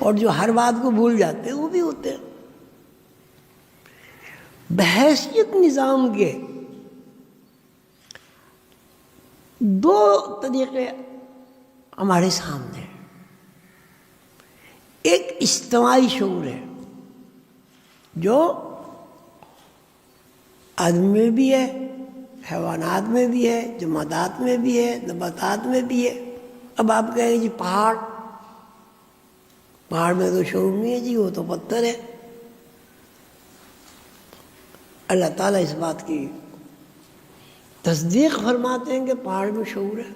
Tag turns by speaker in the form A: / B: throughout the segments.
A: اور جو ہر بات کو بھول جاتے ہیں وہ بھی ہوتے ہیں۔ بحیثیت نظام کے دو طریقے ہمارے سامنے ہیں۔ ایک اجتماعی شعور ہے جو آدمی میں بھی ہے، حیوانات میں بھی ہے، جمادات میں بھی ہے، نباتات میں بھی ہے۔ اب آپ کہیں گے جی پہاڑ میں تو شعور نہیں ہے جی، وہ تو پتھر ہے۔ اللہ تعالیٰ اس بات کی تصدیق فرماتے ہیں کہ پہاڑ میں شعور ہے۔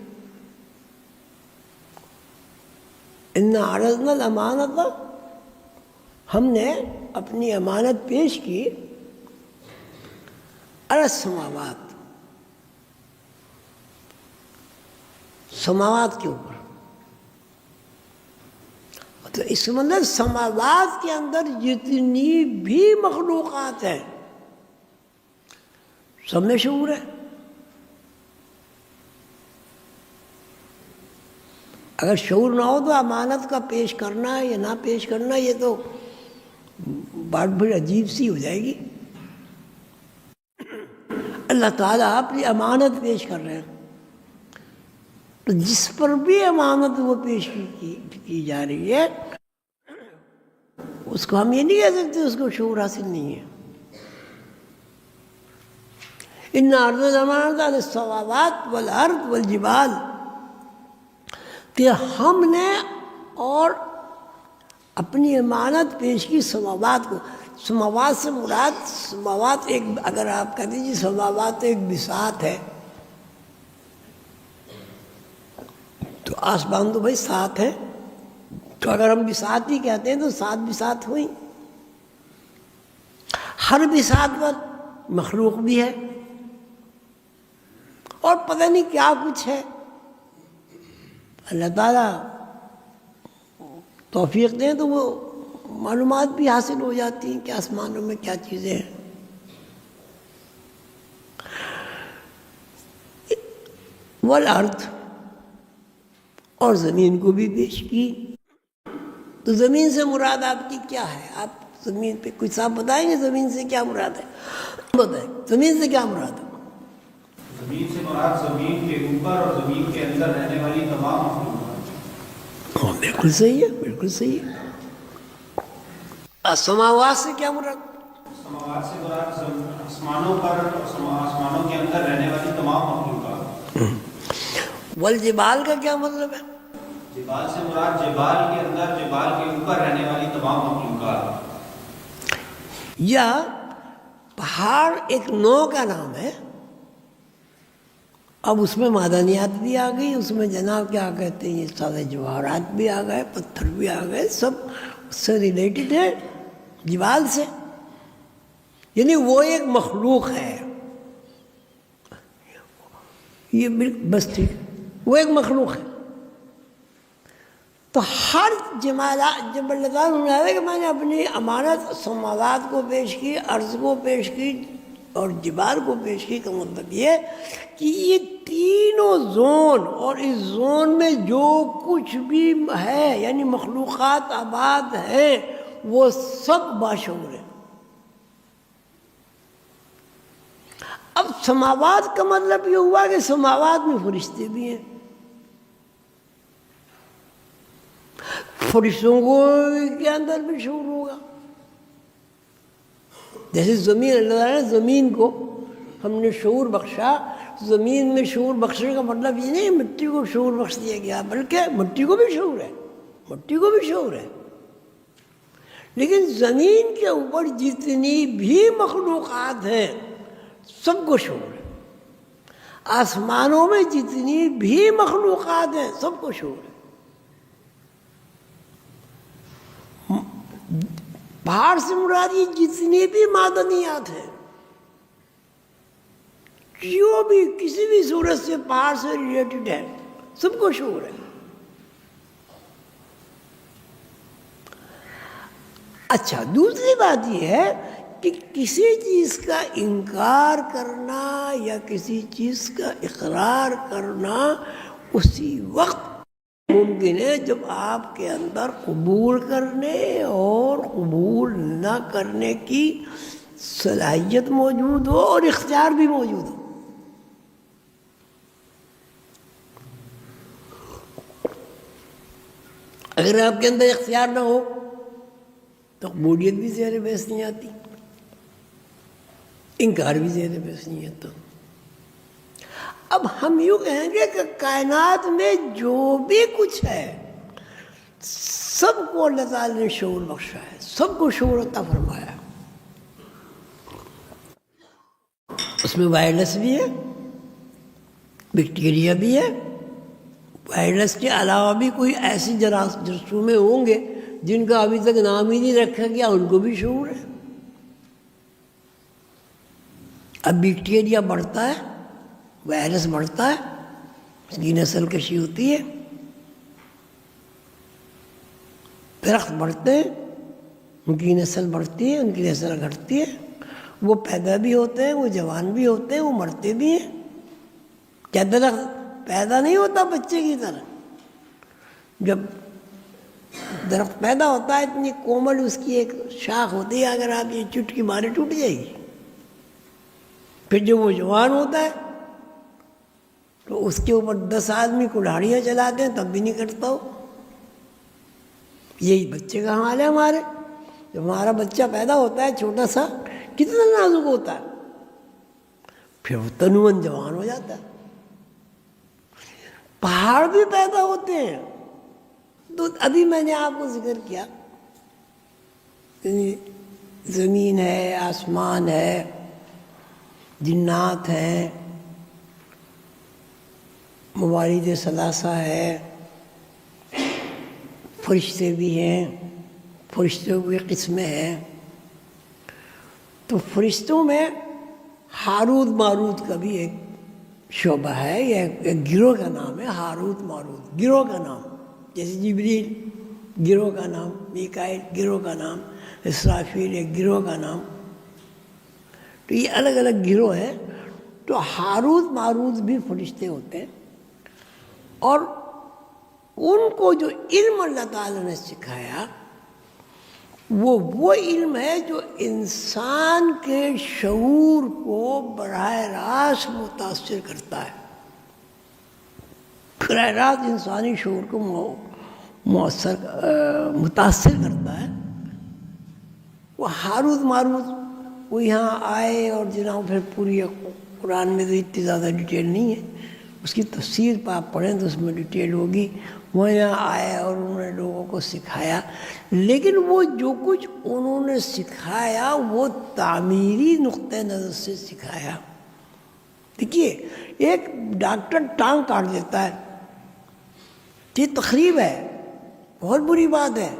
A: اِنَّا عَرَضْنَا الْأَمَانَةَ، ہم نے اپنی امانت پیش کی عَلَى السَّمَاوَاتِ، سماوات کے اوپر۔ تو اس مطلب سماوات کے اندر جتنی بھی مخلوقات ہیں سب میں شعور ہے۔ اگر شعور نہ ہو تو امانت کا پیش کرنا یا نہ پیش کرنا یہ تو بات بڑی عجیب سی ہو جائے گی۔ اللہ تعالیٰ اپنی امانت پیش کر رہے ہیں، تو جس پر بھی امانت وہ پیش کی جا رہی ہے اس کو ہم یہ نہیں کہہ سکتے اس کو شعور حاصل نہیں ہے۔ اِنَّا عَرَضْنَا الْأَمَانَةَ عَلَى السَّمَاوَاتِ وَالْأَرْضِ وَالْجِبَالِ، کہ ہم نے اور اپنی امانت پیش کی سماوات کو۔ سماوات سے مراد سماوات ایک، اگر آپ کہہ دیجیے سماوات ایک بساط ہے تو آسمان تو بھائی سات ہے، تو اگر ہم بساط ہی کہتے ہیں تو سات بساط ہوئی۔ ہر بساط پر مخلوق بھی ہے اور پتہ نہیں کیا کچھ ہے۔ اللہ تعالیٰ توفیق دیں تو وہ معلومات بھی حاصل ہو جاتی ہیں کہ آسمانوں میں کیا چیزیں ہیں۔ والارض، اور زمین کو بھی پیش کی۔ تو زمین سے مراد آپ کی کیا ہے؟ آپ زمین پہ کچھ آپ بتائیں گے زمین سے کیا مراد ہے؟ بتائیں زمین سے کیا مراد ہے؟
B: زمین سے مراد زمین کے اوپر اور زمین کے اندر رہنے والی تمام مخلوقات۔
A: بالکل صحیح ہے، بالکل صحیح ہے۔ سماوات سے کیا مراد؟
B: سماوات سے مراد آسمانوں پر اور آسمانوں کے اندر رہنے والی تمام مخلوقات۔
A: والجبال کا کیا مطلب ہے؟
B: جبال سے مراد جبال کے اندر، جبال کے اوپر رہنے والی تمام مخلوقات۔
A: یا پہاڑ ایک نوع کا نام ہے، اب اس میں معدنیات بھی آ گئی، اس میں جناب کیا کہتے ہیں یہ سارے جواہرات بھی آ گئے، پتھر بھی آ گئے، سب اس سے ریلیٹڈ ہے جبال سے، یعنی وہ ایک مخلوق ہے۔ یہ بس ٹھیک، وہ ایک مخلوق ہے۔ تو ہر جب اللہ تعالیٰ نے کہ میں نے اپنی امانت سماوات کو پیش کی، ارض کو پیش کی اور جبال کو پیش کی، کا مطلب یہ کہ یہ تینوں زون اور اس زون میں جو کچھ بھی ہے یعنی مخلوقات آباد ہیں وہ سب باشعور ہے۔ اب سماوات کا مطلب یہ ہوا کہ سماوات میں فرشتے بھی ہیں، فرشتوں کو کے اندر بھی شعور ہوگا۔ جیسے زمین، اللہ تعالیٰ نے زمین کو ہم نے شعور بخشا، زمین میں شعور بخشنے کا مطلب یہ نہیں مٹی کو شعور بخش دیا گیا، بلکہ مٹی کو بھی شعور ہے، مٹی کو بھی شعور ہے۔ لیکن زمین کے اوپر جتنی بھی مخلوقات ہیں سب کو شعور ہے، آسمانوں میں جتنی بھی مخلوقات ہیں سب کو شعور ہے۔ پہاڑ سے مراد یہ جتنی بھی معدنیات ہیں، جو بھی کسی بھی صورت سے پہاڑ سے ریلیٹڈ ہے سب کو شعور ہے۔ اچھا، دوسری بات یہ ہے کہ کسی چیز کا انکار کرنا یا کسی چیز کا اقرار کرنا اسی وقت ممکن ہے جب آپ کے اندر قبول کرنے اور قبول نہ کرنے کی صلاحیت موجود ہو اور اختیار بھی موجود ہو. اگر آپ کے اندر اختیار نہ ہو تو قبولیت بھی زیر بحث نہیں آتی، انکار بھی زیر بحث نہیں آتا. اب ہم یوں کہیں گے کہ کائنات میں جو بھی کچھ ہے سب کو اللہ تعالیٰ نے شعور بخشا ہے، سب کو شعور عطا فرمایا ہے. اس میں وائرس بھی ہے، بیکٹیریا بھی ہے. وائرس کے علاوہ بھی کوئی ایسی جراثیم ہوں گے جن کا ابھی تک نام ہی نہیں رکھا گیا، ان کو بھی شعور ہے. اب بیکٹیریا بڑھتا ہے، وائرس بڑھتا ہے، اس کی نسل کشی ہوتی ہے. درخت بڑھتے ہیں، ان کی نسل بڑھتی ہے، ان کی نسل گھٹتی ہے. وہ پیدا بھی ہوتے ہیں، وہ جوان بھی ہوتے ہیں، وہ مرتے بھی ہیں. کیا درخت پیدا نہیں ہوتا بچے کی طرح؟ جب درخت پیدا ہوتا ہے اتنی کومل اس کی ایک شاخ ہوتی ہے، اگر آپ یہ چٹکی مارے ٹوٹ جائے گی. پھر جب وہ جوان ہوتا ہے تو اس کے اوپر 10 آدمی کلاڑیاں چلاتے ہیں تب بھی نہیں کٹتا ہو. یہی بچے کا حال ہے ہمارے. جب ہمارا بچہ پیدا ہوتا ہے چھوٹا سا، کتنا نازک ہوتا ہے، پھر وہ تنوً جوان ہو جاتا ہے. پہاڑ بھی پیدا ہوتے ہیں. تو ابھی میں نے آپ کو ذکر کیا زمین ہے، آسمان ہے، جنات ہیں، موارد ثلاثہ ہے، فرشتے بھی ہیں، فرشتوں کی قسمیں ہیں. تو فرشتوں میں ہاروت ماروت کا بھی ایک شعبہ ہے، یہ ایک گروہ کا نام ہے. ہاروت ماروت گروہ کا نام، جیسے جبریل گروہ کا نام، میکائیل گروہ کا نام، اسرافیل ایک گروہ کا نام. تو یہ الگ الگ گروہ ہیں. تو ہاروت ماروت بھی فرشتے ہوتے ہیں، اور ان کو جو علم اللہ تعالیٰ نے سکھایا وہ علم ہے جو انسان کے شعور کو براہ راست متاثر کرتا ہے، براہ راست انسانی شعور کو متاثر کرتا ہے. وہ ہاروت ماروت وہ یہاں آئے اور جناب پھر پوری قرآن میں تو اتنی زیادہ ڈیٹیل نہیں ہے، اس کی تفسیر پہ آپ پڑھیں تو اس میں ڈیٹیل ہوگی. وہ یہاں آئے اور انہوں نے لوگوں کو سکھایا، لیکن وہ جو کچھ انہوں نے سکھایا وہ تعمیری نقطۂ نظر سے سکھایا. دیکھیے ایک ڈاکٹر ٹانگ کاٹ دیتا ہے، یہ تخریب ہے، بہت بری بات ہے.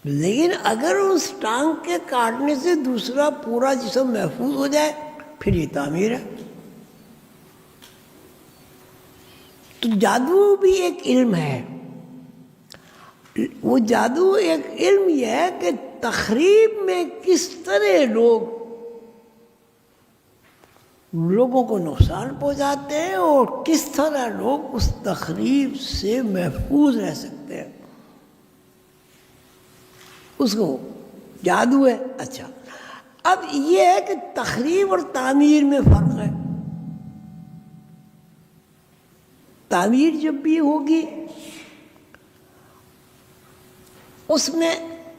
A: لیکن اگر اس ٹانگ کے کاٹنے سے دوسرا پورا جسم محفوظ ہو جائے پھر یہ تعمیر ہے. تو جادو بھی ایک علم ہے. وہ جادو ایک علم یہ ہے کہ تخریب میں کس طرح لوگوں کو نقصان پہنچاتے ہیں اور کس طرح لوگ اس تخریب سے محفوظ رہ سکتے ہیں، اس کو جادو ہے. اچھا، اب یہ ہے کہ تخریب اور تعمیر میں فرق ہے. تعمیر جب بھی ہوگی اس میں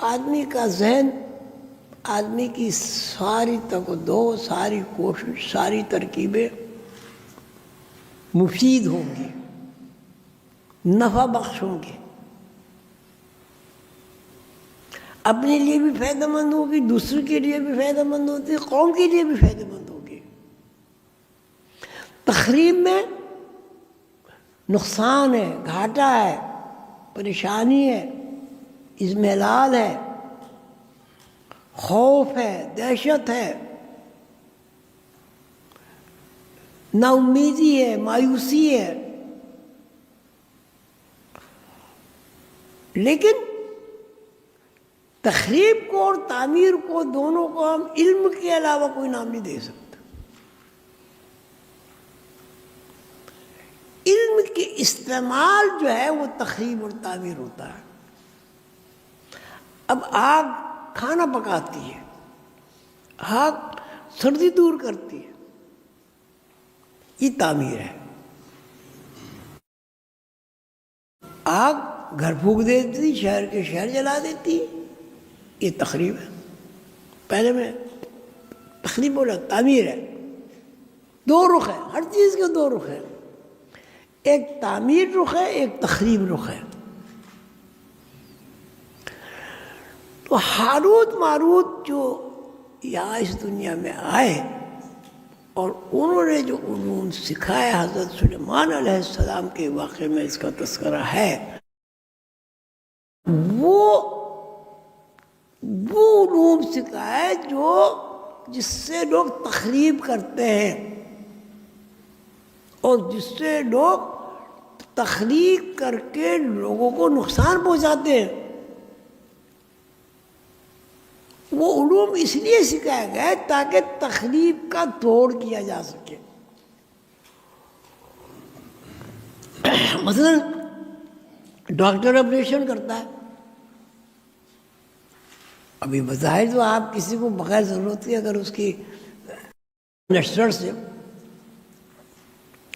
A: آدمی کا ذہن، آدمی کی ساری تقدو، ساری کوشش، ساری ترکیبیں مفید ہوں گی، نفع بخش ہوں گی، اپنے لیے بھی فائدہ مند ہوگی، دوسرے کے لیے بھی فائدہ مند ہوتی، قوم کے لیے بھی فائدہ مند ہوگی. تخریب میں نقصان ہے، گھاٹا ہے، پریشانی ہے، اضمحلال ہے، خوف ہے، دہشت ہے، نا امیدی ہے، مایوسی ہے. لیکن تخریب کو اور تعمیر کو دونوں کو ہم علم کے علاوہ کوئی نام نہیں دے سکتے. علم کے اس استعمال جو ہے وہ تخریب اور تعمیر ہوتا ہے. اب آگ کھانا پکاتی ہے، آگ سردی دور کرتی ہے، یہ تعمیر ہے. آگ گھر پھونک دیتی، شہر کے شہر جلا دیتی، یہ تخریب ہے. پہلے میں تخریب بولا، تعمیر ہے. دو رخ ہے، ہر چیز کے دو رخ ہیں. ایک تعمیر رخ ہے، ایک تخریب رخ ہے. تو ہاروت ماروت جو یہاں اس دنیا میں آئے اور انہوں نے جو علوم سکھایا، حضرت سلیمان علیہ السلام کے واقعے میں اس کا تذکرہ ہے، وہ علوم سکھائے جس سے لوگ تخریب کرتے ہیں اور جس سے لوگ تخریب کر کے لوگوں کو نقصان پہنچاتے ہیں. وہ علوم اس لیے سکھائے گئے تاکہ تخریب کا توڑ کیا جا سکے. مثلا ڈاکٹر آپریشن کرتا ہے، ابھی بظاہر تو آپ کسی کو بغیر ضرورت کے اگر اس کی نشر سے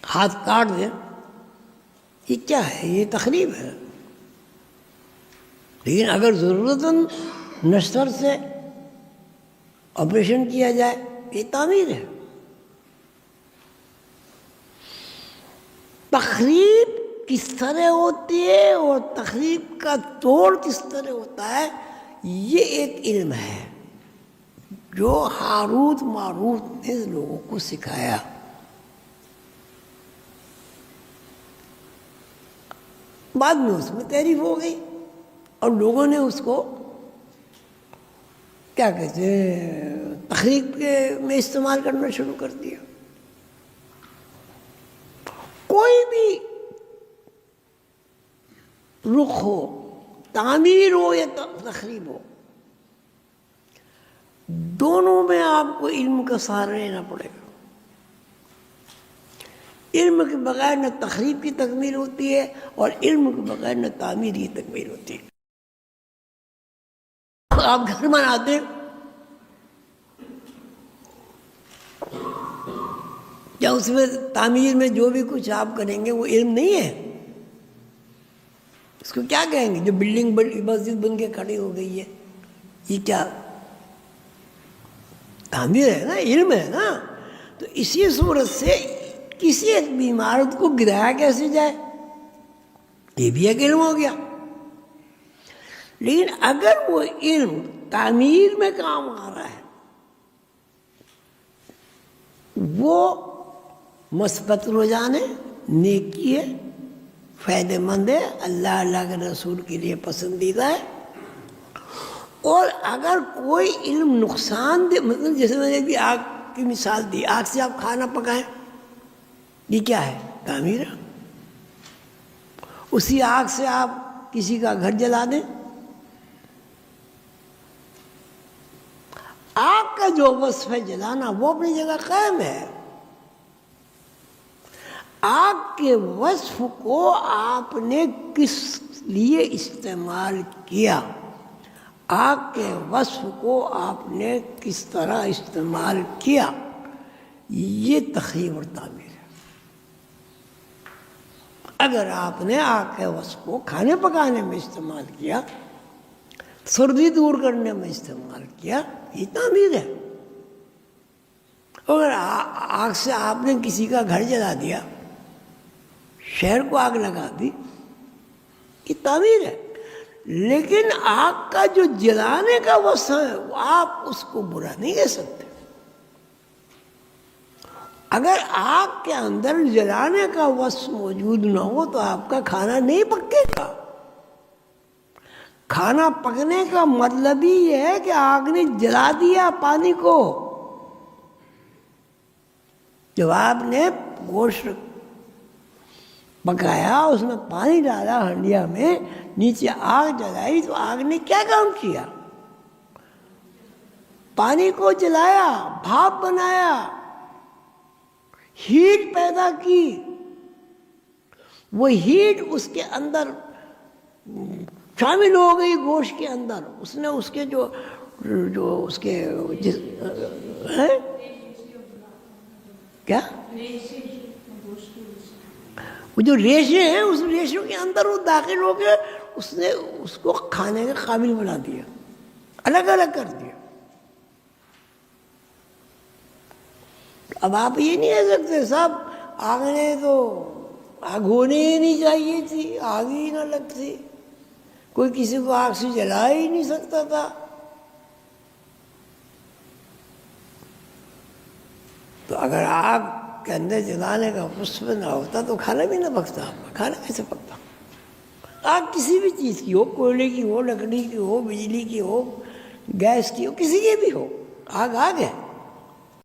A: ہاتھ کاٹ دیں، یہ کیا ہے؟ یہ تخریب ہے. لیکن اگر ضرورتاً نشر سے آپریشن کیا جائے، یہ تعمیر ہے. تخریب کس طرح ہوتی ہے اور تخریب کا توڑ کس طرح ہوتا ہے، یہ ایک علم ہے جو ہاروت ماروت نے لوگوں کو سکھایا. بعد میں اس میں تعریف ہو گئی اور لوگوں نے اس کو کیا کہتے ہیں تخریب میں استعمال کرنا شروع کر دیا. کوئی بھی رخ ہو، تعمیر ہو یا تخریب ہو، دونوں میں آپ کو علم کا سہارا لینا پڑے گا. علم کے بغیر نہ تخریب کی تکمیل ہوتی ہے اور علم کے بغیر نہ تعمیر کی تکمیل ہوتی ہے. آپ گھر بناتے ہیں یا اس میں تعمیر میں جو بھی کچھ آپ کریں گے وہ علم نہیں ہے. اس کو کیا کہیں گے؟ جو بلڈنگ مسجد بن کے کھڑی ہو گئی ہے، یہ کیا تعمیر ہے نا، علم ہے نا. تو اسی صورت سے کسی ایک عمارت کو گرایا کیسے جائے، یہ بھی ایک علم ہو گیا. لیکن اگر وہ علم تعمیر میں کام آ رہا ہے، وہ مثبت رجحان ہے، نیکی ہے، فائدہ مند ہے، اللہ کے رسول کے لیے پسندیدہ ہے. اور اگر کوئی علم نقصان دے، مطلب جیسے میں نے ابھی آگ کی مثال دی، آگ سے آپ کھانا پکائیں، یہ کیا ہے؟ تعمیر ہے. اسی آگ سے آپ کسی کا گھر جلا دیں، آگ کا جو وصف ہے جلانا وہ اپنی جگہ قائم ہے. آگ کے وصف کو آپ نے کس لیے استعمال کیا، آگ کے وصف کو آپ نے کس طرح استعمال کیا، یہ تخریب اور تعمیر ہے. اگر آپ نے آگ کے وصف کو کھانے پکانے میں استعمال کیا، سردی دور کرنے میں استعمال کیا، یہ تعمیر ہے. اگر آگ سے آپ نے کسی کا گھر جلا دیا، شہر کو آگ لگا دی، یہ تعمیر ہے. لیکن آگ کا جو جلانے کا وصف ہے آپ اس کو برا نہیں کہہ سکتے. اگر آگ کے اندر جلانے کا وصف موجود نہ ہو تو آپ کا کھانا نہیں پکے گا. کھانا پکنے کا مطلب ہی یہ ہے کہ آگ نے جلا دیا پانی کو. جب آپ نے گوشت پکایا، اس میں پانی ڈالا ہنڈیا میں، نیچے آگ جلائی، تو آگ نے کیا کام کیا؟ پانی کو جلایا، بھاپ بنایا، ہیٹ پیدا کی. وہ ہیٹ اس کے اندر شامل ہو گئی گوشت کے اندر، اس نے اس کے جو اس کے کیا وہ جو ریشے ہیں اس ریشوں کے اندر وہ داخل ہو کے اس نے اس کو کھانے کے قابل بنا دیا، الگ الگ کر دیا۔ اب آپ یہ نہیں کہہ سکتے صاحب آگ نے تو آگ ہونے ہی نہیں چاہیے تھی، آگ ہی نہ لگتی، کوئی کسی کو آگ سے جلا ہی نہیں سکتا تھا۔ تو اگر آگ کے اندر جلانے کا وصف نہ ہوتا تو کھانا بھی نہ پکتا، کھانا کیسے پکتا؟ آگ کسی بھی چیز کی ہو، کوئلے کی ہو، لکڑی کی ہو، بجلی کی ہو، گیس کی ہو، کسی کی بھی ہو، آگ آگ ہے۔